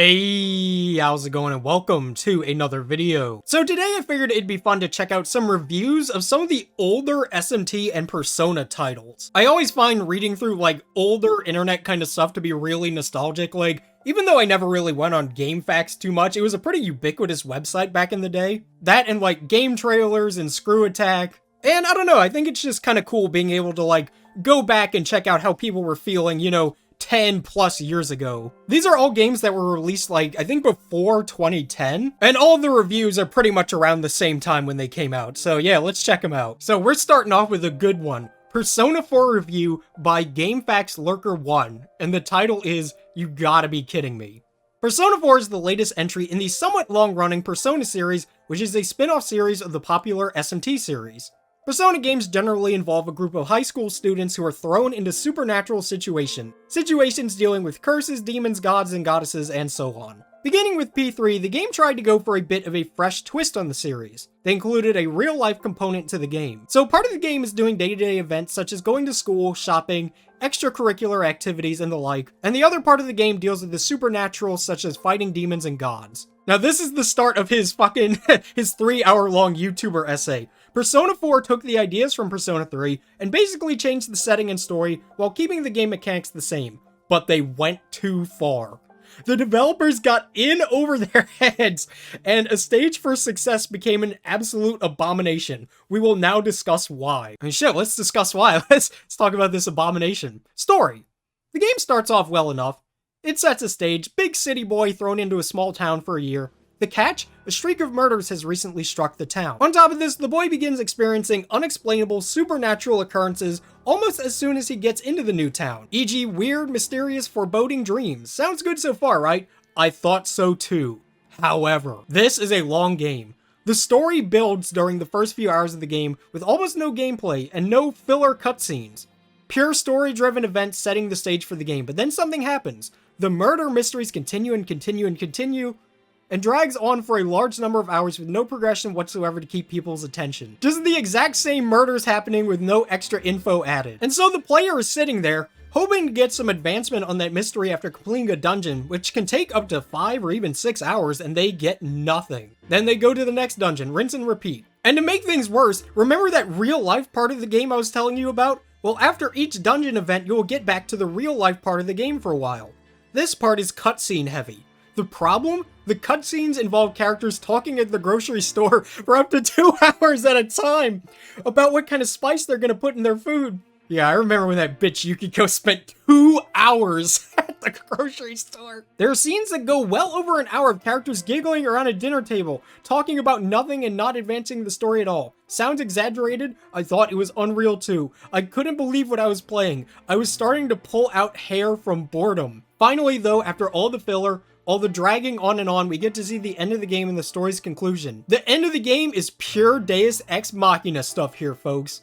Hey, how's it going and welcome to another video. So today I figured it'd be fun to check out some reviews of some of the older SMT and Persona titles. I always find reading through like older internet kind of stuff to be really nostalgic. Like, even though I never really went on GameFAQs too much, it was a pretty ubiquitous website back in the day. That and like game trailers and Screw Attack. And I don't know, I think it's just kind of cool being able to like go back and check out how people were feeling, 10 plus years ago. These are all games that were released like, I think before 2010, and all the reviews are pretty much around the same time when they came out. So yeah, let's check them out. So we're starting off with a good one. Persona 4 review by GameFAQs Lurker 1, and the title is You Gotta Be Kidding Me. Persona 4 is the latest entry in the somewhat long-running Persona series, which is a spin-off series of the popular SMT series. Persona games generally involve a group of high school students who are thrown into supernatural situations dealing with curses, demons, gods, and goddesses, and so on. Beginning with P3, the game tried to go for a bit of a fresh twist on the series. They included a real-life component to the game. So part of the game is doing day-to-day events such as going to school, shopping, extracurricular activities, and the like, and the other part of the game deals with the supernatural such as fighting demons and gods. Now this is the start of his fucking, his 3-hour-long YouTuber essay. Persona 4 took the ideas from Persona 3 and basically changed the setting and story while keeping the game mechanics the same, but they went too far. The developers got in over their heads, and a stage for success became an absolute abomination. We will now discuss why. I mean, shit, let's discuss why. Let's talk about this abomination. Story. The game starts off well enough. It sets a stage, big city boy thrown into a small town for a year. The catch? A streak of murders has recently struck the town. On top of this, the boy begins experiencing unexplainable supernatural occurrences almost as soon as he gets into the new town, e.g. weird, mysterious, foreboding dreams. Sounds good so far, right? I thought so too. However, this is a long game. The story builds during the first few hours of the game with almost no gameplay and no filler cutscenes. Pure story-driven events setting the stage for the game, but then something happens. The murder mysteries continue and continue and continue, and drags on for a large number of hours with no progression whatsoever to keep people's attention. Just the exact same murders happening with no extra info added. And so the player is sitting there, hoping to get some advancement on that mystery after completing a dungeon, which can take up to 5 or even 6 hours, and they get nothing. Then they go to the next dungeon, rinse and repeat. And to make things worse, remember that real-life part of the game I was telling you about? Well, after each dungeon event, you will get back to the real-life part of the game for a while. This part is cutscene heavy. The problem? The cutscenes involve characters talking at the grocery store for up to 2 hours at a time about what kind of spice they're gonna put in their food. Yeah, I remember when that bitch Yukiko spent 2 hours at the grocery store. There are scenes that go well over an hour of characters giggling around a dinner table, talking about nothing and not advancing the story at all. Sounds exaggerated? I thought it was unreal too. I couldn't believe what I was playing. I was starting to pull out hair from boredom. Finally though, after all the filler, all the dragging on and on, we get to see the end of the game and the story's conclusion. The end of the game is pure Deus Ex Machina stuff here, folks.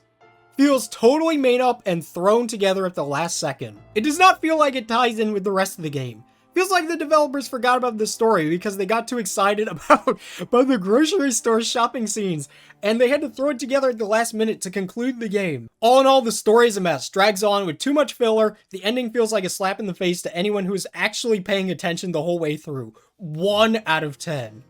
Feels totally made up and thrown together at the last second. It does not feel like it ties in with the rest of the game. Feels like the developers forgot about the story because they got too excited about the grocery store shopping scenes, and they had to throw it together at the last minute to conclude the game. All in all, the story is a mess, drags on with too much filler. The ending feels like a slap in the face to anyone who is actually paying attention the whole way through. 1 out of 10.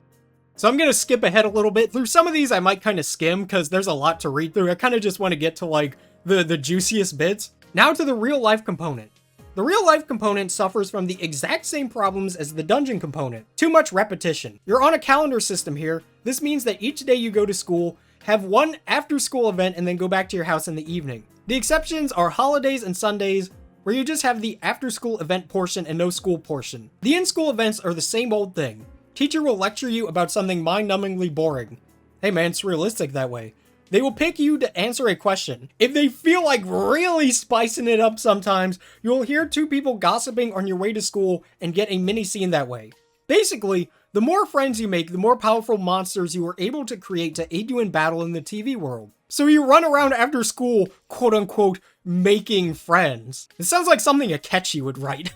So I'm going to skip ahead a little bit. Through some of these I might kind of skim because there's a lot to read through. I kind of just want to get to like the juiciest bits. Now to the real life component. The real-life component suffers from the exact same problems as the dungeon component. Too much repetition. You're on a calendar system here. This means that each day you go to school, have one after-school event, and then go back to your house in the evening. The exceptions are holidays and Sundays, where you just have the after-school event portion and no school portion. The in-school events are the same old thing. Teacher will lecture you about something mind-numbingly boring. Hey man, it's realistic that way. They will pick you to answer a question. If they feel like really spicing it up sometimes, you'll hear 2 people gossiping on your way to school and get a mini scene that way. Basically, the more friends you make, the more powerful monsters you are able to create to aid you in battle in the TV world. So you run around after school, quote-unquote, making friends. It sounds like something Akechi would write.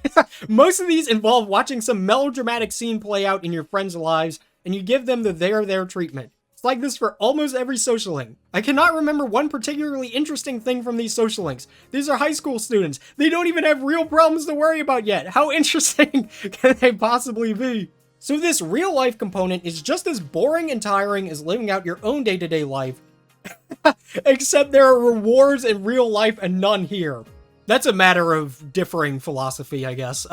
Most of these involve watching some melodramatic scene play out in your friends' lives, and you give them the there treatment. It's like this for almost every social link. I cannot remember one particularly interesting thing from these social links. These are high school students. They don't even have real problems to worry about yet. How interesting can they possibly be? So this real life component is just as boring and tiring as living out your own day-to-day life, except there are rewards in real life and none here. That's a matter of differing philosophy, I guess.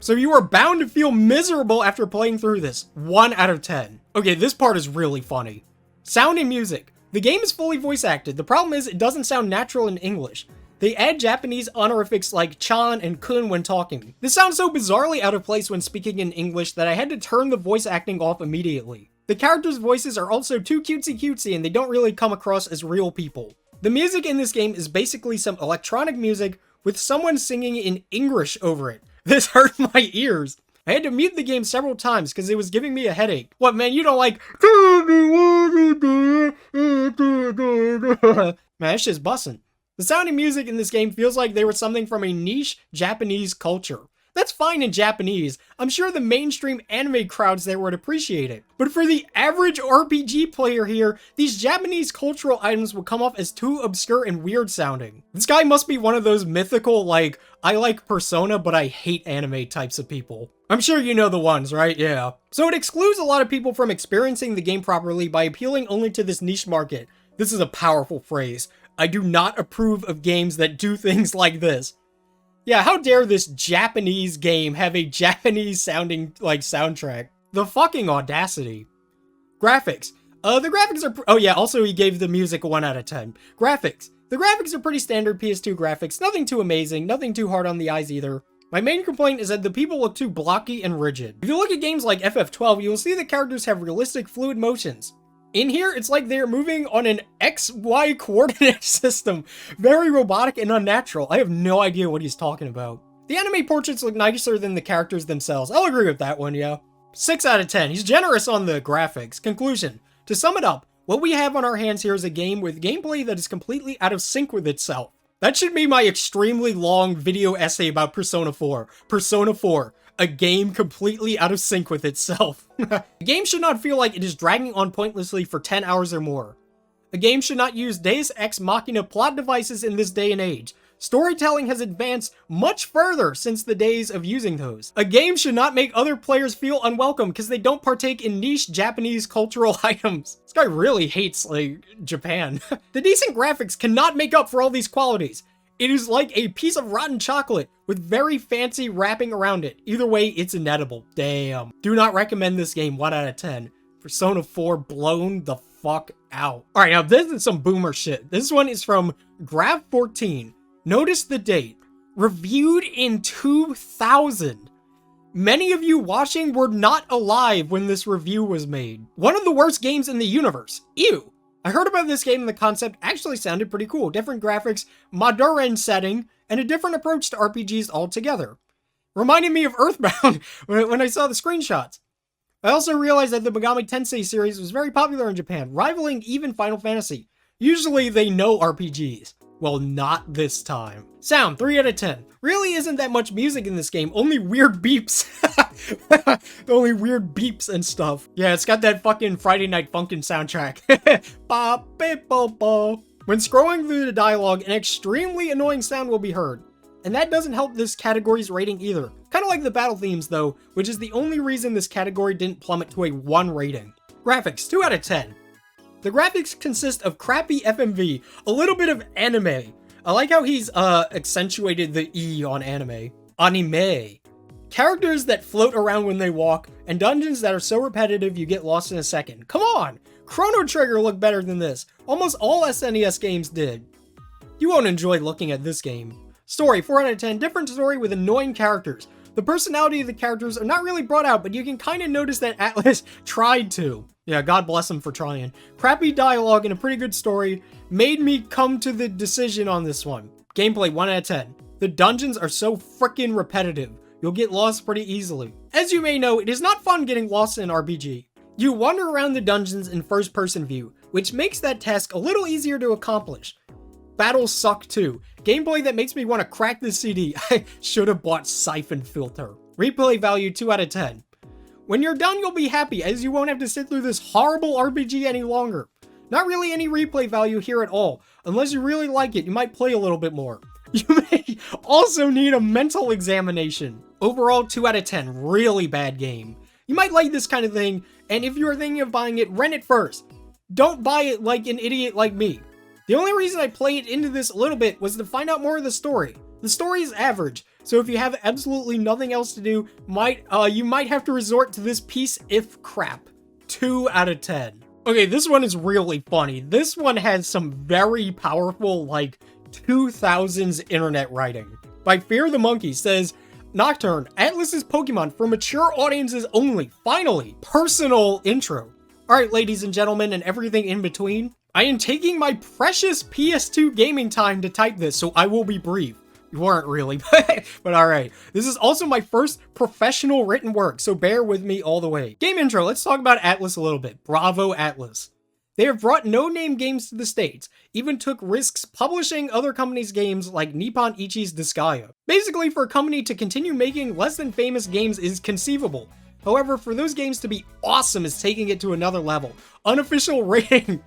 So you are bound to feel miserable after playing through this. 1 out of 10. Okay, this part is really funny. Sound and music. The game is fully voice acted. The problem is it doesn't sound natural in English. They add Japanese honorifics like chan and kun when talking. This sounds so bizarrely out of place when speaking in English that I had to turn the voice acting off immediately. The characters' voices are also too cutesy and they don't really come across as real people. The music in this game is basically some electronic music with someone singing in English over it. This hurt my ears. I had to mute the game several times because it was giving me a headache. What, man, you don't like... Man, that shit's bussin'. The sound and music in this game feels like they were something from a niche Japanese culture. That's fine in Japanese. I'm sure the mainstream anime crowds there would appreciate it. But for the average RPG player here, these Japanese cultural items would come off as too obscure and weird sounding. This guy must be one of those mythical, like, I like Persona, but I hate anime types of people. I'm sure you know the ones, right? Yeah. So it excludes a lot of people from experiencing the game properly by appealing only to this niche market. This is a powerful phrase. I do not approve of games that do things like this. Yeah, how dare this Japanese game have a Japanese sounding, like, soundtrack? The fucking audacity. Graphics. The graphics are, oh yeah, also he gave the music a 1 out of 10. Graphics. The graphics are pretty standard PS2 graphics, nothing too amazing, nothing too hard on the eyes either. My main complaint is that the people look too blocky and rigid. If you look at games like FF12, you will see the characters have realistic fluid motions. In here, it's like they're moving on an XY coordinate system. Very robotic and unnatural. I have no idea what he's talking about. The anime portraits look nicer than the characters themselves. I'll agree with that one, yeah. 6 out of 10. He's generous on the graphics. Conclusion. To sum it up, what we have on our hands here is a game with gameplay that is completely out of sync with itself. That should be my extremely long video essay about Persona 4. Persona 4. A game completely out of sync with itself. The game should not feel like it is dragging on pointlessly for 10 hours or more. A game should not use Deus Ex Machina plot devices in this day and age. Storytelling has advanced much further since the days of using those. A game should not make other players feel unwelcome because they don't partake in niche Japanese cultural items. This guy really hates, like, Japan. The decent graphics cannot make up for all these qualities. It is like a piece of rotten chocolate with very fancy wrapping around it. Either way, it's inedible. Damn. Do not recommend this game. 1 out of 10. Persona 4 blown the fuck out. Alright, now this is some boomer shit. This one is from Grav14. Notice the date. Reviewed in 2000. Many of you watching were not alive when this review was made. One of the worst games in the universe. Ew. I heard about this game and the concept actually sounded pretty cool. Different graphics, Maduren setting, and a different approach to RPGs altogether. Reminded me of Earthbound when I saw the screenshots. I also realized that the Megami Tensei series was very popular in Japan, rivaling even Final Fantasy. Usually they know RPGs. Well, not this time. Sound, 3 out of 10. Really isn't that much music in this game, only weird beeps. Only weird beeps and stuff. Yeah, it's got that fucking Friday Night Funkin' soundtrack. When scrolling through the dialogue, an extremely annoying sound will be heard. And that doesn't help this category's rating either. Kind of like the battle themes though, which is the only reason this category didn't plummet to a 1 rating. Graphics, 2 out of 10. The graphics consist of crappy FMV, a little bit of anime. I like how he's accentuated the E on anime. Anime. Characters that float around when they walk, and dungeons that are so repetitive you get lost in a second. Come on! Chrono Trigger looked better than this. Almost all SNES games did. You won't enjoy looking at this game. Story, 4 out of 10. Different story with annoying characters. The personality of the characters are not really brought out, but you can kind of notice that Atlas tried to. Yeah, God bless him for trying. Crappy dialogue and a pretty good story made me come to the decision on this one. Gameplay, 1 out of 10. The dungeons are so frickin' repetitive. You'll get lost pretty easily. As you may know, it is not fun getting lost in an RPG. You wander around the dungeons in first-person view, which makes that task a little easier to accomplish. Battles suck too. Gameplay that makes me want to crack the CD. I should have bought Siphon Filter. Replay value, 2 out of 10. When you're done, you'll be happy, as you won't have to sit through this horrible RPG any longer. Not really any replay value here at all. Unless you really like it, you might play a little bit more. You may also need a mental examination. Overall, 2 out of 10. Really bad game. You might like this kind of thing, and if you are thinking of buying it, rent it first. Don't buy it like an idiot like me. The only reason I played into this a little bit was to find out more of the story. The story is average, so if you have absolutely nothing else to do, you might have to resort to this piece if crap. 2 out of 10. Okay, this one is really funny. This one has some very powerful, like, 2000s internet writing. By Fear the Monkey says, Nocturne, Atlas's Pokemon for mature audiences only. Finally, personal intro. Alright, ladies and gentlemen, and everything in between, I am taking my precious PS2 gaming time to type this, so I will be brief. You weren't really, but alright. This is also my first professional written work, so bear with me all the way. Game intro, let's talk about Atlas a little bit. Bravo, Atlas. They have brought no-name games to the States, even took risks publishing other companies' games like Nippon Ichi's Disgaea. Basically, for a company to continue making less than famous games is conceivable. However, for those games to be awesome is taking it to another level. Unofficial rating.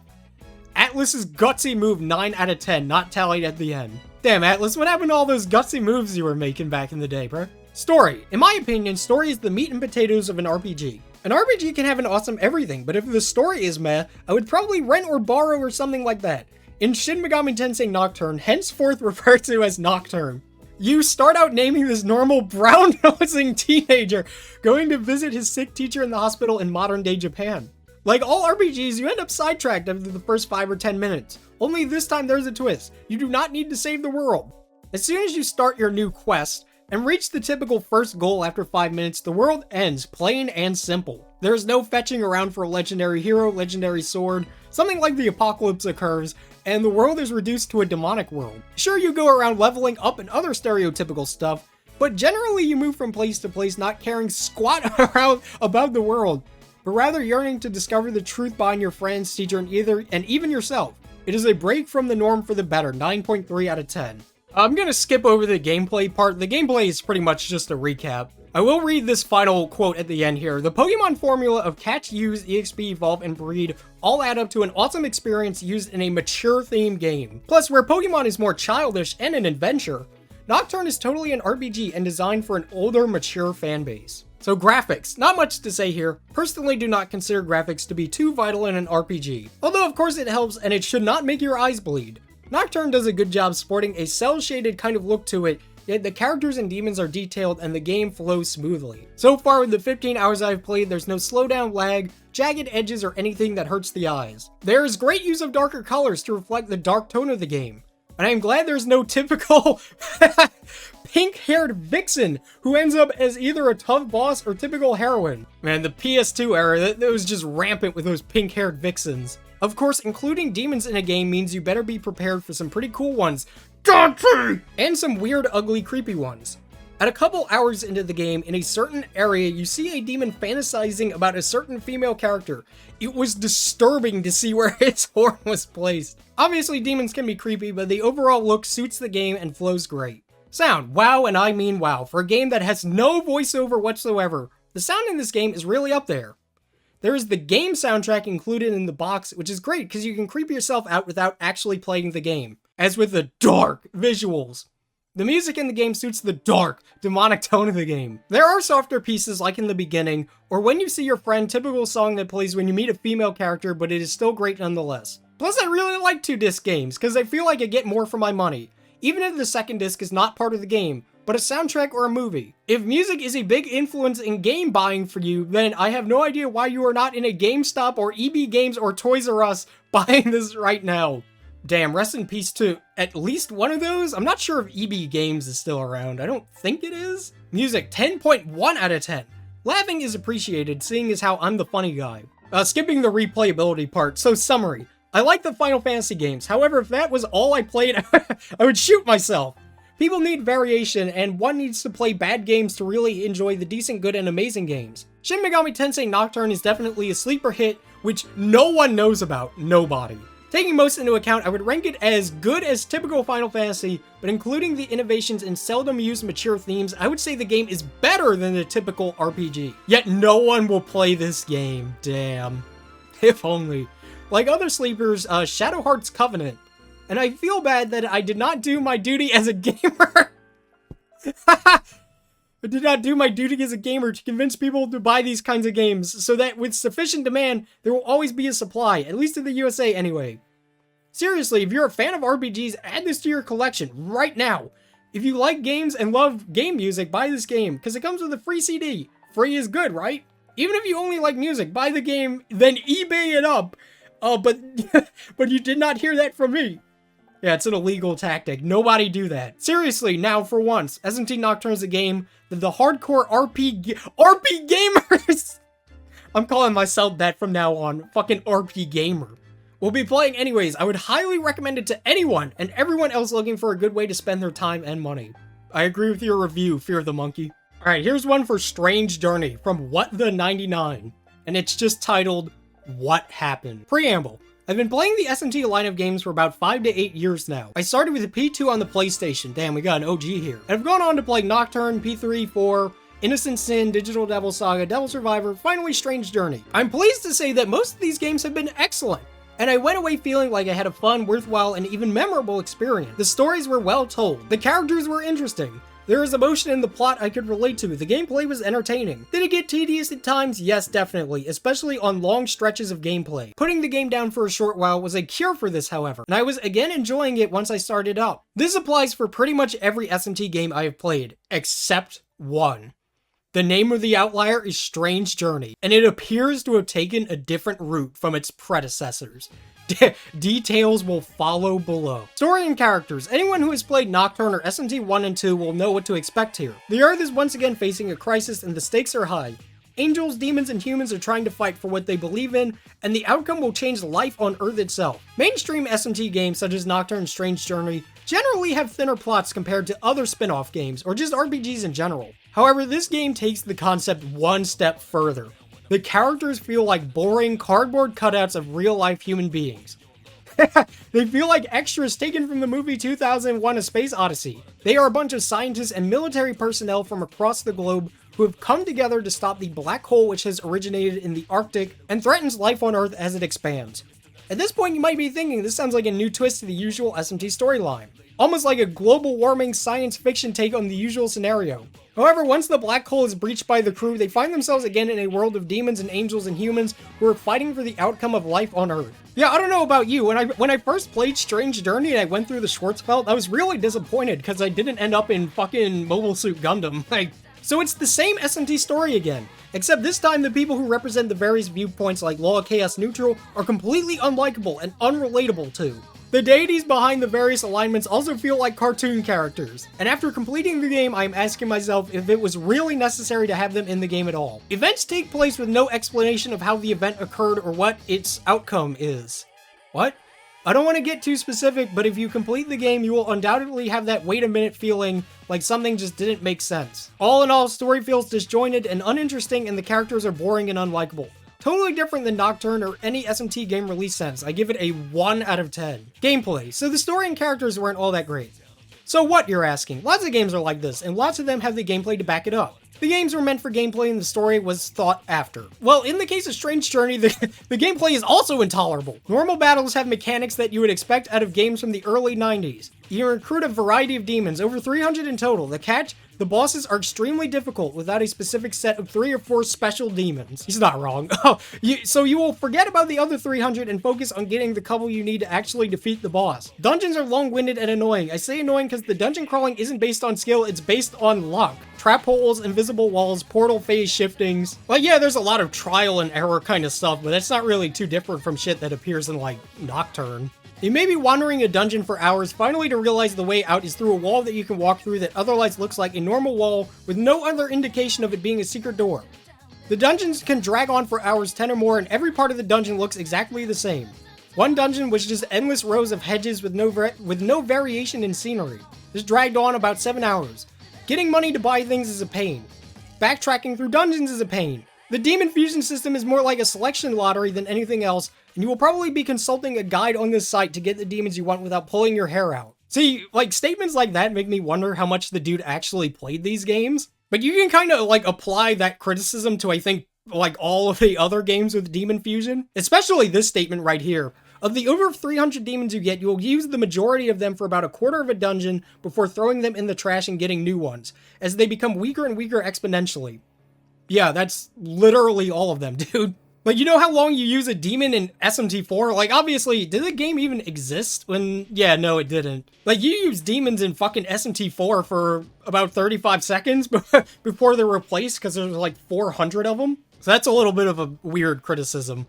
Atlas's gutsy move 9 out of 10, not tallied at the end. Damn, Atlas, what happened to all those gutsy moves you were making back in the day, bro? Story. In my opinion, story is the meat and potatoes of an RPG. An RPG can have an awesome everything, but if the story is meh, I would probably rent or borrow or something like that. In Shin Megami Tensei Nocturne, henceforth referred to as Nocturne, you start out naming this normal brown-nosing teenager going to visit his sick teacher in the hospital in modern-day Japan. Like all RPGs, you end up sidetracked after the first 5 or 10 minutes. Only this time there's a twist. You do not need to save the world. As soon as you start your new quest, and reach the typical first goal after 5 minutes, the world ends, plain and simple. There is no fetching around for a legendary hero, legendary sword, something like the apocalypse occurs, and the world is reduced to a demonic world. Sure, you go around leveling up and other stereotypical stuff, but generally you move from place to place not caring squat around about the world, but rather yearning to discover the truth behind your friends, teacher, and even yourself. It is a break from the norm for the better, 9.3 out of 10. I'm gonna skip over the gameplay part. The gameplay is pretty much just a recap. I will read this final quote at the end here. The Pokemon formula of catch, use, EXP, evolve, and breed all add up to an awesome experience used in a mature themed game. Plus, where Pokemon is more childish and an adventure, Nocturne is totally an RPG and designed for an older, mature fan base. So graphics, not much to say here. Personally do not consider graphics to be too vital in an RPG. Although of course it helps and it should not make your eyes bleed. Nocturne does a good job sporting a cel-shaded kind of look to it, yet the characters and demons are detailed and the game flows smoothly. So far with the 15 hours I've played, there's no slowdown, lag, jagged edges, or anything that hurts the eyes. There is great use of darker colors to reflect the dark tone of the game. And I'm glad there's no typical pink-haired vixen who ends up as either a tough boss or typical heroine. Man, the PS2 era, that was just rampant with those pink-haired vixens. Of course, including demons in a game means you better be prepared for some pretty cool ones, and some weird, ugly, creepy ones. At a couple hours into the game, in a certain area, you see a demon fantasizing about a certain female character. It was disturbing to see where its horn was placed. Obviously, demons can be creepy, but the overall look suits the game and flows great. Sound, wow, and I mean wow. For a game that has no voiceover whatsoever, the sound in this game is really up there. There is the game soundtrack included in the box, which is great because you can creep yourself out without actually playing the game, as with the dark visuals. The music in the game suits the dark, demonic tone of the game. There are softer pieces like in the beginning, or when you see your friend, typical song that plays when you meet a female character, but it is still great nonetheless. Plus, I really like 2-disc games, because I feel like I get more for my money, even if the second disc is not part of the game, but a soundtrack or a movie. If music is a big influence in game buying for you, then I have no idea why you are not in a GameStop or EB Games or Toys R Us buying this right now. Damn, rest in peace to at least one of those? I'm not sure if EB Games is still around. I don't think it is. Music, 10.1 out of 10. Laughing is appreciated, seeing as how I'm the funny guy. Skipping the replayability part, so summary. I like the Final Fantasy games, however, if that was all I played, I would shoot myself. People need variation, and one needs to play bad games to really enjoy the decent, good, and amazing games. Shin Megami Tensei Nocturne is definitely a sleeper hit, which no one knows about. Nobody. Taking most into account, I would rank it as good as typical Final Fantasy, but including the innovations and seldom used mature themes, I would say the game is better than the typical RPG. Yet no one will play this game. Damn. If only. Like other sleepers, Shadow Heart's Covenant. And I feel bad that I did not do my duty as a gamer. I did not do my duty as a gamer to convince people to buy these kinds of games, so that with sufficient demand, there will always be a supply, at least in the USA anyway. Seriously, if you're a fan of RPGs, add this to your collection right now. If you like games and love game music, buy this game, because it comes with a free CD. Free is good, right? Even if you only like music, buy the game, then eBay it up. But you did not hear that from me. Yeah, it's an illegal tactic. Nobody do that. Seriously, now for once, SMT Nocturne is a game that the hardcore RP gamers, I'm calling myself that from now on, fucking RP gamer, will be playing anyways. I would highly recommend it to anyone and everyone else looking for a good way to spend their time and money. I agree with your review, Fear the Monkey. Alright, here's one for Strange Journey from What the 99, and it's just titled, What Happened? Preamble. I've been playing the SMT line of games for about 5 to 8 years now. I started with the P2 on the PlayStation, damn we got an OG here, and I've gone on to play Nocturne, P3, 4, Innocent Sin, Digital Devil Saga, Devil Survivor, finally Strange Journey. I'm pleased to say that most of these games have been excellent, and I went away feeling like I had a fun, worthwhile, and even memorable experience. The stories were well told, the characters were interesting, there was emotion in the plot I could relate to, the gameplay was entertaining. Did it get tedious at times? Yes, definitely, especially on long stretches of gameplay. Putting the game down for a short while was a cure for this, however, and I was again enjoying it once I started up. This applies for pretty much every SMT game I have played, except one. The name of the outlier is Strange Journey, and it appears to have taken a different route from its predecessors. Details will follow below. Story and characters. Anyone who has played Nocturne or SMT 1 and 2 will know what to expect here. The Earth is once again facing a crisis and the stakes are high. Angels, demons, and humans are trying to fight for what they believe in, and the outcome will change life on Earth itself. Mainstream SMT games such as Nocturne and Strange Journey generally have thinner plots compared to other spin-off games, or just RPGs in general. However, this game takes the concept one step further. The characters feel like boring cardboard cutouts of real-life human beings. They feel like extras taken from the movie 2001: A Space Odyssey. They are a bunch of scientists and military personnel from across the globe who have come together to stop the black hole which has originated in the Arctic and threatens life on Earth as it expands. At this point, you might be thinking this sounds like a new twist to the usual SMT storyline. Almost like a global warming science fiction take on the usual scenario. However, once the black hole is breached by the crew, they find themselves again in a world of demons and angels and humans who are fighting for the outcome of life on Earth. Yeah, I don't know about you, when I first played Strange Journey and I went through the Schwarzfeld, I was really disappointed because I didn't end up in fucking Mobile Suit Gundam. So it's the same SMT story again, except this time the people who represent the various viewpoints like Law, Chaos, Neutral are completely unlikable and unrelatable too. The deities behind the various alignments also feel like cartoon characters, and after completing the game, I am asking myself if it was really necessary to have them in the game at all. Events take place with no explanation of how the event occurred or what its outcome is. What? I don't want to get too specific, but if you complete the game, you will undoubtedly have that wait a minute feeling like something just didn't make sense. All in all, story feels disjointed and uninteresting, and the characters are boring and unlikable. Totally different than Nocturne or any SMT game release since. I give it a 1 out of 10. Gameplay. So the story and characters weren't all that great. So what, you're asking? Lots of games are like this, and lots of them have the gameplay to back it up. The games were meant for gameplay and the story was thought after. Well, in the case of Strange Journey, the gameplay is also intolerable. Normal battles have mechanics that you would expect out of games from the early 90s. You recruit a variety of demons, over 300 in total. The catch? The bosses are extremely difficult without a specific set of 3 or 4 special demons. He's not wrong. So you will forget about the other 300 and focus on getting the couple you need to actually defeat the boss. Dungeons are long-winded and annoying. I say annoying because the dungeon crawling isn't based on skill, it's based on luck. Trap holes, invisible walls, portal phase shiftings. Well, yeah, there's a lot of trial and error kind of stuff, but that's not really too different from shit that appears in, like, Nocturne. You may be wandering a dungeon for hours, finally to realize the way out is through a wall that you can walk through that otherwise looks like a normal wall with no other indication of it being a secret door. The dungeons can drag on for hours, 10 or more, and every part of the dungeon looks exactly the same. One dungeon was just endless rows of hedges with no variation in scenery. This dragged on about 7 hours. Getting money to buy things is a pain. Backtracking through dungeons is a pain. The demon fusion system is more like a selection lottery than anything else, and you will probably be consulting a guide on this site to get the demons you want without pulling your hair out. See, like, statements like that make me wonder how much the dude actually played these games. But you can kind of, like, apply that criticism to, I think, like, all of the other games with demon fusion. Especially this statement right here. Of the over 300 demons you get, you will use the majority of them for about a quarter of a dungeon before throwing them in the trash and getting new ones, as they become weaker and weaker exponentially. Yeah, that's literally all of them, dude. Like, you know how long you use a demon in SMT4? Like, obviously, did the game even exist when... Yeah, no, it didn't. Like, you use demons in fucking SMT4 for about 35 seconds before they're replaced because there's like 400 of them. So that's a little bit of a weird criticism.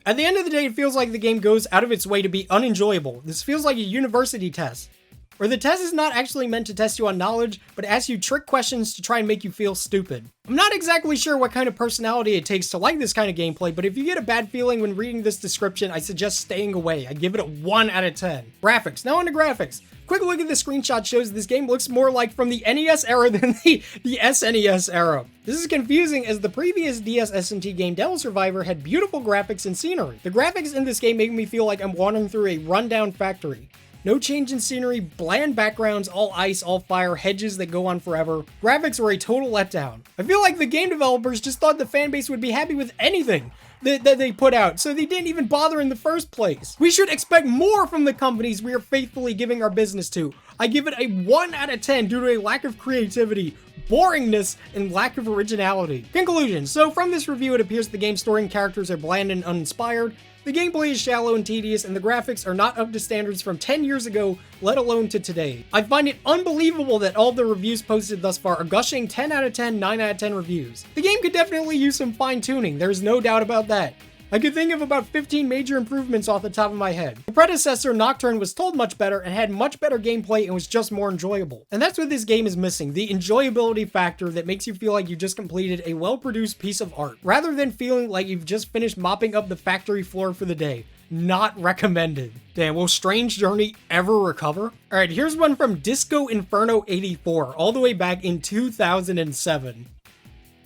At the end of the day, it feels like the game goes out of its way to be unenjoyable. This feels like a university test, where the test is not actually meant to test you on knowledge, but asks you trick questions to try and make you feel stupid. I'm not exactly sure what kind of personality it takes to like this kind of gameplay, but if you get a bad feeling when reading this description, I suggest staying away. I give it a 1 out of 10. Graphics. Now on to graphics. Quick look at the screenshot shows this game looks more like from the NES era than the SNES era. This is confusing as the previous DS SMT game Devil Survivor had beautiful graphics and scenery. The graphics in this game make me feel like I'm wandering through a rundown factory. No change in scenery, bland backgrounds, all ice, all fire, hedges that go on forever. Graphics were a total letdown. I feel like the game developers just thought the fanbase would be happy with anything that they put out, so they didn't even bother in the first place. We should expect more from the companies we are faithfully giving our business to. I give it a 1 out of 10 due to a lack of creativity, boringness, and lack of originality. Conclusion. So from this review, it appears the game's story and characters are bland and uninspired. The gameplay is shallow and tedious, and the graphics are not up to standards from 10 years ago, let alone to today. I find it unbelievable that all the reviews posted thus far are gushing 10 out of 10, 9 out of 10 reviews. The game could definitely use some fine-tuning, there's no doubt about that. I could think of about 15 major improvements off the top of my head. The predecessor, Nocturne, was told much better and had much better gameplay and was just more enjoyable. And that's what this game is missing, the enjoyability factor that makes you feel like you just completed a well-produced piece of art, rather than feeling like you've just finished mopping up the factory floor for the day. Not recommended. Damn, will Strange Journey ever recover? Alright, here's one from Disco Inferno 84, all the way back in 2007.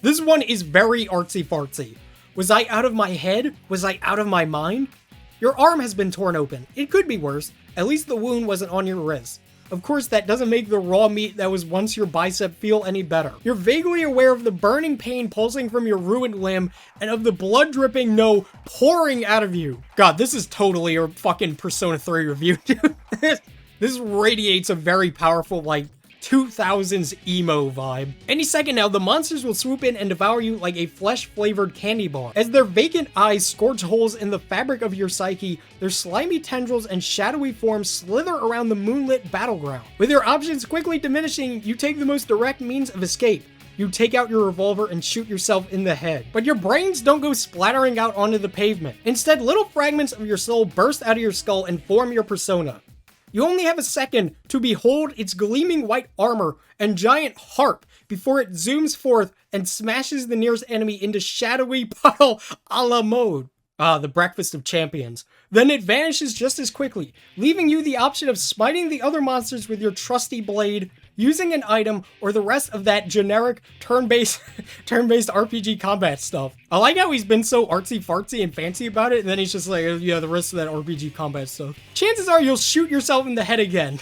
This one is very artsy-fartsy. Was I out of my head? Was I out of my mind? Your arm has been torn open. It could be worse. At least the wound wasn't on your wrist. Of course, that doesn't make the raw meat that was once your bicep feel any better. You're vaguely aware of the burning pain pulsing from your ruined limb and of the blood dripping, no, pouring out of you. God, this is totally a fucking Persona 3 review, dude. This radiates a very powerful, like, 2000s emo vibe. Any second now, the monsters will swoop in and devour you like a flesh-flavored candy bar. As their vacant eyes scorch holes in the fabric of your psyche, their slimy tendrils and shadowy forms slither around the moonlit battleground. With your options quickly diminishing, you take the most direct means of escape. You take out your revolver and shoot yourself in the head. But your brains don't go splattering out onto the pavement. Instead, little fragments of your soul burst out of your skull and form your persona. You only have a second to behold its gleaming white armor and giant harp before it zooms forth and smashes the nearest enemy into shadowy puddle a la mode. Ah, the breakfast of champions. Then it vanishes just as quickly, leaving you the option of smiting the other monsters with your trusty blade, using an item, or the rest of that generic turn-based RPG combat stuff. I like how he's been so artsy-fartsy and fancy about it, and then he's just like, yeah, the rest of that RPG combat stuff. Chances are you'll shoot yourself in the head again.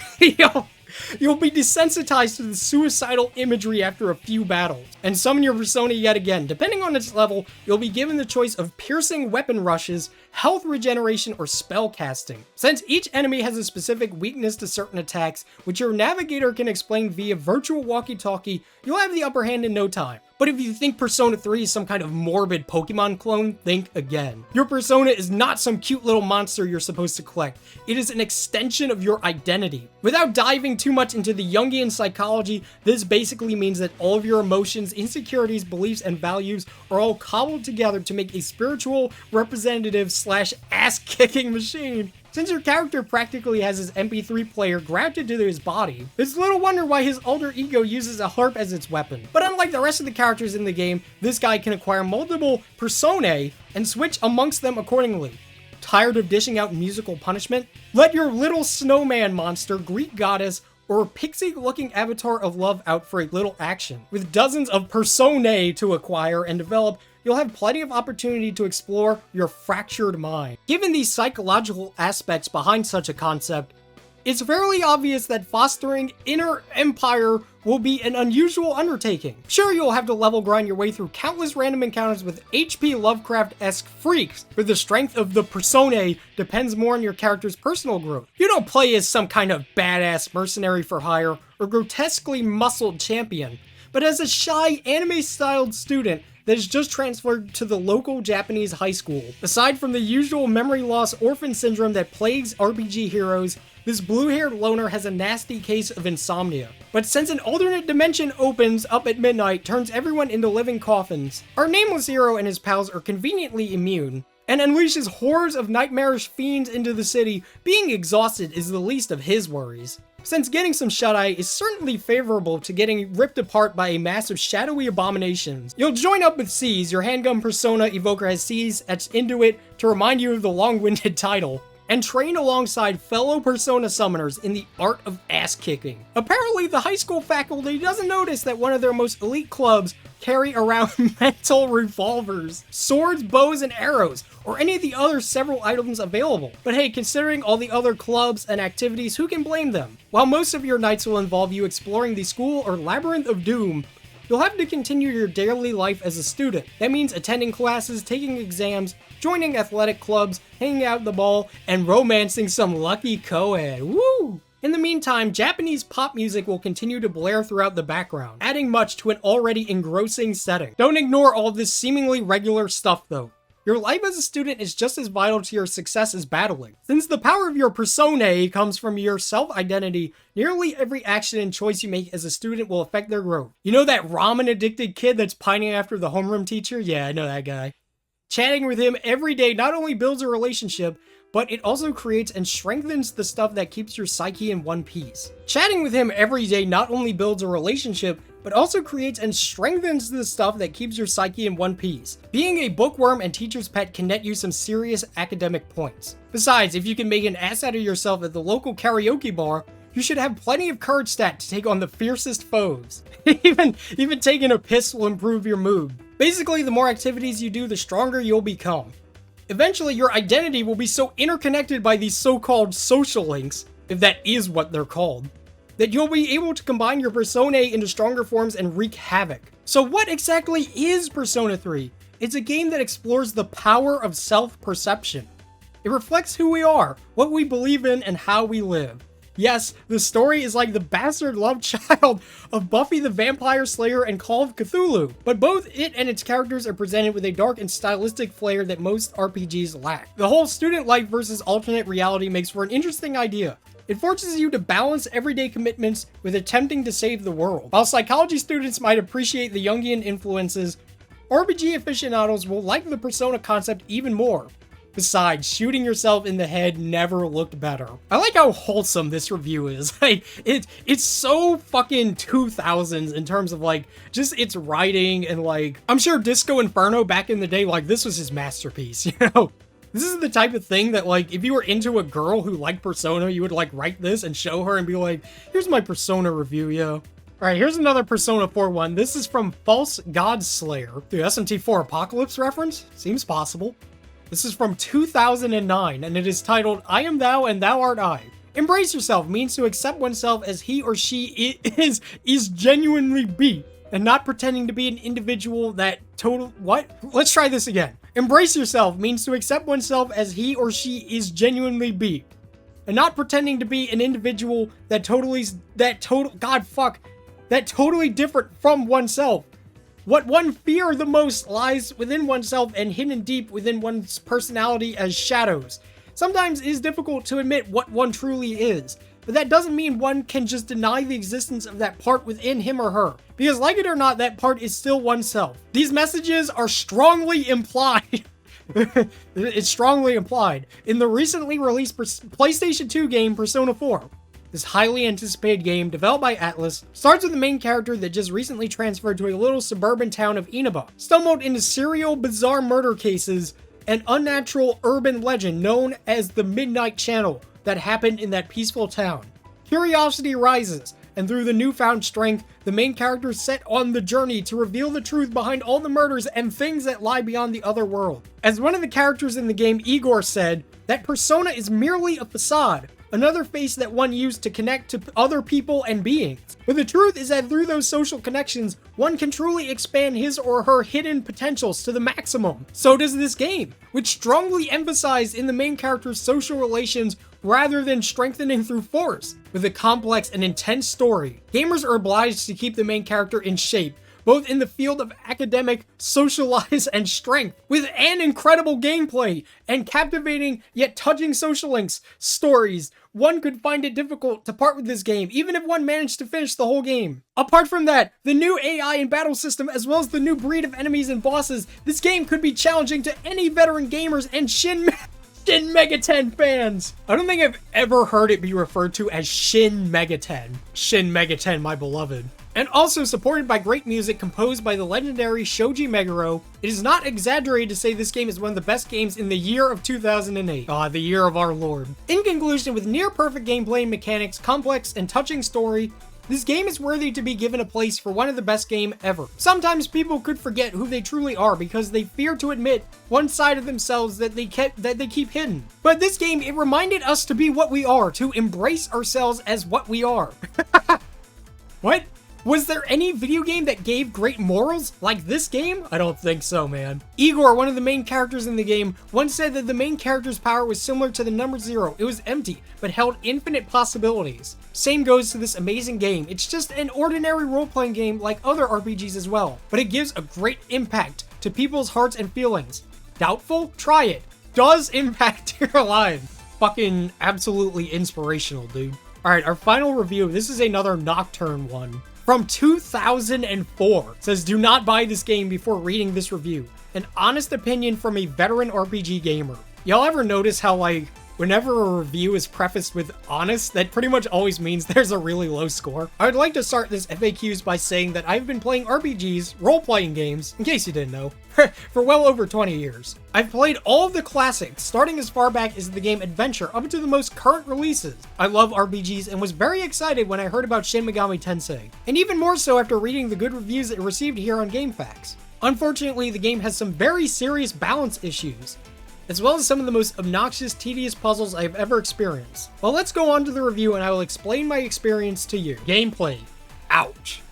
You'll be desensitized to the suicidal imagery after a few battles, and summon your persona yet again. Depending on its level, you'll be given the choice of piercing weapon rushes, health regeneration, or spell casting. Since each enemy has a specific weakness to certain attacks, which your navigator can explain via virtual walkie-talkie, you'll have the upper hand in no time. But if you think Persona 3 is some kind of morbid Pokemon clone, think again. Your persona is not some cute little monster you're supposed to collect. It is an extension of your identity. Without diving too much into the Jungian psychology, this basically means that all of your emotions, insecurities, beliefs, and values are all cobbled together to make a spiritual representative slash ass-kicking machine. Since your character practically has his MP3 player grafted to his body, it's little wonder why his alter ego uses a harp as its weapon. But unlike the rest of the characters in the game, this guy can acquire multiple personae and switch amongst them accordingly. Tired of dishing out musical punishment? Let your little snowman monster, Greek goddess, or pixie-looking avatar of love out for a little action. With dozens of personae to acquire and develop, you'll have plenty of opportunity to explore your fractured mind. Given the psychological aspects behind such a concept, it's fairly obvious that fostering inner empire will be an unusual undertaking. Sure, you'll have to level grind your way through countless random encounters with H.P. Lovecraft-esque freaks, but the strength of the personae depends more on your character's personal growth. You don't play as some kind of badass mercenary for hire or grotesquely muscled champion, but as a shy, anime-styled student that is just transferred to the local Japanese high school. Aside from the usual memory loss orphan syndrome that plagues RPG heroes, this blue-haired loner has a nasty case of insomnia. But since an alternate dimension opens up at midnight, turns everyone into living coffins, our nameless hero and his pals are conveniently immune, and unleashes hordes of nightmarish fiends into the city. Being exhausted is the least of his worries, since getting some shut-eye is certainly favorable to getting ripped apart by a mass of shadowy abominations. You'll join up with Seize, your handgun persona evoker has Seize etched into it to remind you of the long-winded title, and train alongside fellow persona summoners in the art of ass-kicking. Apparently, the high school faculty doesn't notice that one of their most elite clubs carry around mental revolvers, swords, bows, and arrows, or any of the other several items available. But hey, considering all the other clubs and activities, who can blame them? While most of your nights will involve you exploring the school or labyrinth of doom, you'll have to continue your daily life as a student. That means attending classes, taking exams, joining athletic clubs, hanging out at the mall, and romancing some lucky co-ed. Woo! In the meantime, Japanese pop music will continue to blare throughout the background, adding much to an already engrossing setting. Don't ignore all this seemingly regular stuff though. Your life as a student is just as vital to your success as battling. Since the power of your personae comes from your self-identity, nearly every action and choice you make as a student will affect their growth. You know that ramen-addicted kid that's pining after the homeroom teacher? Yeah, I know that guy. Chatting with him every day not only builds a relationship, but it also creates and strengthens the stuff that keeps your psyche in one piece. Chatting with him every day not only builds a relationship, but also creates and strengthens the stuff that keeps your psyche in one piece. Being a bookworm and teacher's pet can net you some serious academic points. Besides, if you can make an ass out of yourself at the local karaoke bar, you should have plenty of courage stat to take on the fiercest foes. even taking a piss will improve your mood. Basically, the more activities you do, the stronger you'll become. Eventually, your identity will be so interconnected by these so-called social links, if that is what they're called, that you'll be able to combine your personae into stronger forms and wreak havoc. So what exactly is Persona 3? It's a game that explores the power of self-perception. It reflects who we are, what we believe in, and how we live. Yes, the story is like the bastard love child of Buffy the Vampire Slayer and Call of Cthulhu, but both it and its characters are presented with a dark and stylistic flair that most RPGs lack. The whole student life versus alternate reality makes for an interesting idea. It forces you to balance everyday commitments with attempting to save the world. While psychology students might appreciate the Jungian influences, RPG aficionados will like the Persona concept even more. Besides, shooting yourself in the head never looked better. I like how wholesome this review is. Like, it's so fucking 2000s in terms of like, just its writing and like, I'm sure Disco Inferno back in the day, like this was his masterpiece, you know? This is the type of thing that like, if you were into a girl who liked Persona, you would like write this and show her and be like, here's my Persona review, yo. Alright, here's another Persona 4 one. This is from False God Slayer. Dude, SMT 4 Apocalypse reference? Seems possible. This is from 2009, and it is titled, I Am Thou and Thou Art I. Embrace yourself means to accept oneself as he or she is genuinely be, and not pretending to be an individual that what? Let's try this again. Embrace yourself means to accept oneself as he or she is genuinely be, and not pretending to be an individual that totally different from oneself. What one fear the most lies within oneself and hidden deep within one's personality as shadows. Sometimes it is difficult to admit what one truly is, but that doesn't mean one can just deny the existence of that part within him or her. Because like it or not, that part is still oneself. These messages are strongly implied. It's strongly implied in the recently released PlayStation 2 game Persona 4. This highly anticipated game, developed by Atlus, starts with the main character that just recently transferred to a little suburban town of Inaba, stumbled into serial bizarre murder cases, and unnatural urban legend known as the Midnight Channel that happened in that peaceful town. Curiosity rises, and through the newfound strength, the main character set on the journey to reveal the truth behind all the murders and things that lie beyond the other world. As one of the characters in the game, Igor, said, that persona is merely a facade, another face that one used to connect to other people and beings. But the truth is that through those social connections, one can truly expand his or her hidden potentials to the maximum. So does this game, which strongly emphasized in the main character's social relations rather than strengthening through force. With a complex and intense story, gamers are obliged to keep the main character in shape, both in the field of academic, socialize, and strength, with an incredible gameplay and captivating yet touching social links, stories. One could find it difficult to part with this game, even if one managed to finish the whole game. Apart from that, the new AI and battle system, as well as the new breed of enemies and bosses, this game could be challenging to any veteran gamers and Shin Megami 10 fans. I don't think I've ever heard it be referred to as Shin Megami 10. Shin Megami 10, my beloved. And also supported by great music composed by the legendary Shoji Meguro, it is not exaggerated to say this game is one of the best games in the year of 2008. The year of our Lord. In conclusion, with near perfect gameplay and mechanics, complex and touching story, this game is worthy to be given a place for one of the best games ever. Sometimes people could forget who they truly are because they fear to admit one side of themselves that they keep hidden. But this game, it reminded us to be what we are, to embrace ourselves as what we are. What? Was there any video game that gave great morals like this game? I don't think so, man. Igor, one of the main characters in the game, once said that the main character's power was similar to the number 0. It was empty, but held infinite possibilities. Same goes to this amazing game. It's just an ordinary role-playing game like other RPGs as well, but it gives a great impact to people's hearts and feelings. Doubtful? Try it. Does impact your life. Fucking absolutely inspirational, dude. Alright, our final review. This is another Nocturne one. From 2004, says do not buy this game before reading this review. An honest opinion from a veteran RPG gamer. Y'all ever notice how, like, whenever a review is prefaced with honest, that pretty much always means there's a really low score? I would like to start this FAQs by saying that I've been playing RPGs, role-playing games, in case you didn't know, for well over 20 years. I've played all of the classics, starting as far back as the game Adventure up to the most current releases. I love RPGs and was very excited when I heard about Shin Megami Tensei, and even more so after reading the good reviews it received here on GameFAQs. Unfortunately, the game has some very serious balance issues, as well as some of the most obnoxious, tedious puzzles I have ever experienced. Well, let's go on to the review and I will explain my experience to you. Gameplay. Ouch.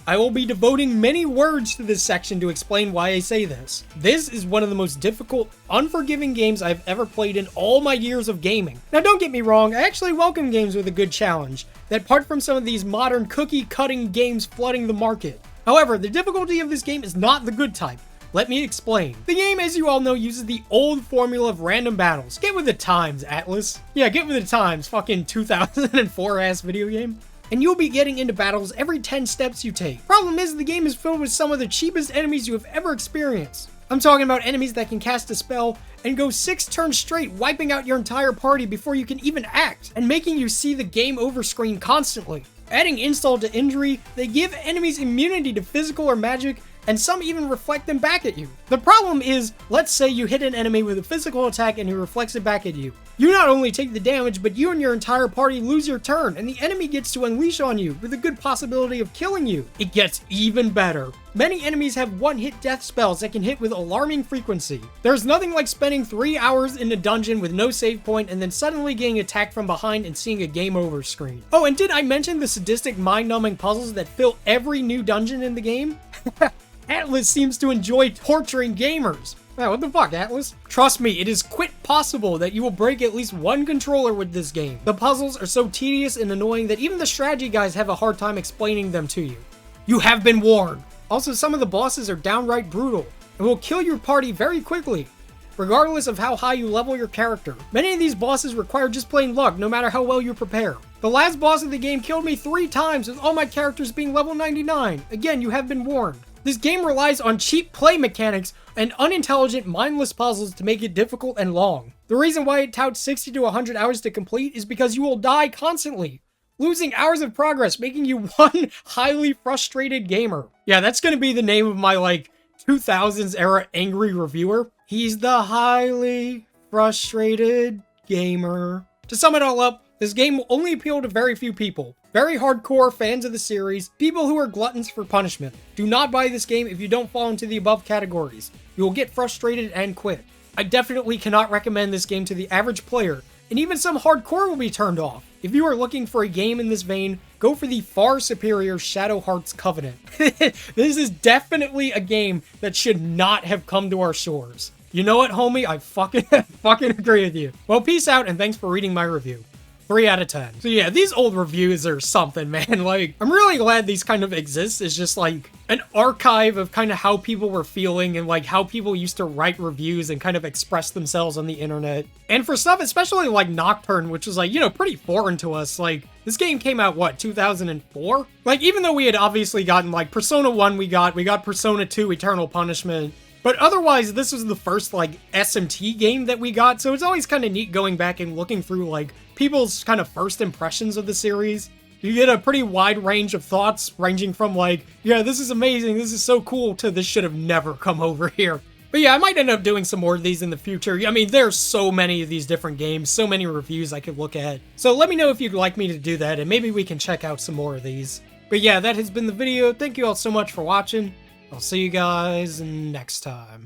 I will be devoting many words to this section to explain why I say this. This is one of the most difficult, unforgiving games I've ever played in all my years of gaming. Now, don't get me wrong, I actually welcome games with a good challenge, that part from some of these modern cookie-cutting games flooding the market. However, the difficulty of this game is not the good type. Let me explain. The game, as you all know, uses the old formula of random battles. Get with the times, Atlas. Yeah, get with the times, fucking 2004-ass video game. And you'll be getting into battles every 10 steps you take. Problem is, the game is filled with some of the cheapest enemies you have ever experienced. I'm talking about enemies that can cast a spell and go 6 turns straight, wiping out your entire party before you can even act, and making you see the game over screen constantly. Adding insult to injury, they give enemies immunity to physical or magic, and some even reflect them back at you. The problem is, let's say you hit an enemy with a physical attack and he reflects it back at you. You not only take the damage, but you and your entire party lose your turn, and the enemy gets to unleash on you with a good possibility of killing you. It gets even better. Many enemies have one-hit death spells that can hit with alarming frequency. There's nothing like spending 3 hours in a dungeon with no save point and then suddenly getting attacked from behind and seeing a game over screen. Oh, and did I mention the sadistic mind-numbing puzzles that fill every new dungeon in the game? Atlas seems to enjoy torturing gamers. Wow, what the fuck, Atlas? Trust me, it is quite possible that you will break at least one controller with this game. The puzzles are so tedious and annoying that even the strategy guys have a hard time explaining them to you. You have been warned. Also, some of the bosses are downright brutal and will kill your party very quickly, regardless of how high you level your character. Many of these bosses require just plain luck, no matter how well you prepare. The last boss of the game killed me 3 times with all my characters being level 99. Again, you have been warned. This game relies on cheap play mechanics and unintelligent, mindless puzzles to make it difficult and long. The reason why it touts 60 to 100 hours to complete is because you will die constantly, losing hours of progress, making you one highly frustrated gamer. Yeah, that's gonna be the name of my, 2000s era angry reviewer. He's the highly frustrated gamer. To sum it all up, this game will only appeal to very few people. very hardcore fans of the series, people who are gluttons for punishment. Do not buy this game if you don't fall into the above categories. You will get frustrated and quit. I definitely cannot recommend this game to the average player, and even some hardcore will be turned off. If you are looking for a game in this vein, go for the far superior Shadow Hearts Covenant. This is definitely a game that should not have come to our shores. You know what, homie? I fucking agree with you. Well, peace out, and thanks for reading my review. 3 out of 10. So yeah, these old reviews are something, man. Like, I'm really glad these kind of exist. It's just like an archive of kind of how people were feeling and like how people used to write reviews and kind of express themselves on the internet. And for stuff, especially like Nocturne, which was like, you know, pretty foreign to us. Like, this game came out, what, 2004? Like, even though we had obviously gotten like Persona 1 we got Persona 2 Eternal Punishment. But otherwise, this was the first, like, SMT game that we got, so it's always kind of neat going back and looking through, like, people's kind of first impressions of the series. You get a pretty wide range of thoughts, ranging from, like, yeah, this is amazing, this is so cool, to this should have never come over here. But yeah, I might end up doing some more of these in the future. I mean, there's so many of these different games, so many reviews I could look at. So let me know if you'd like me to do that, and maybe we can check out some more of these. But yeah, that has been the video. Thank you all so much for watching. I'll see you guys next time.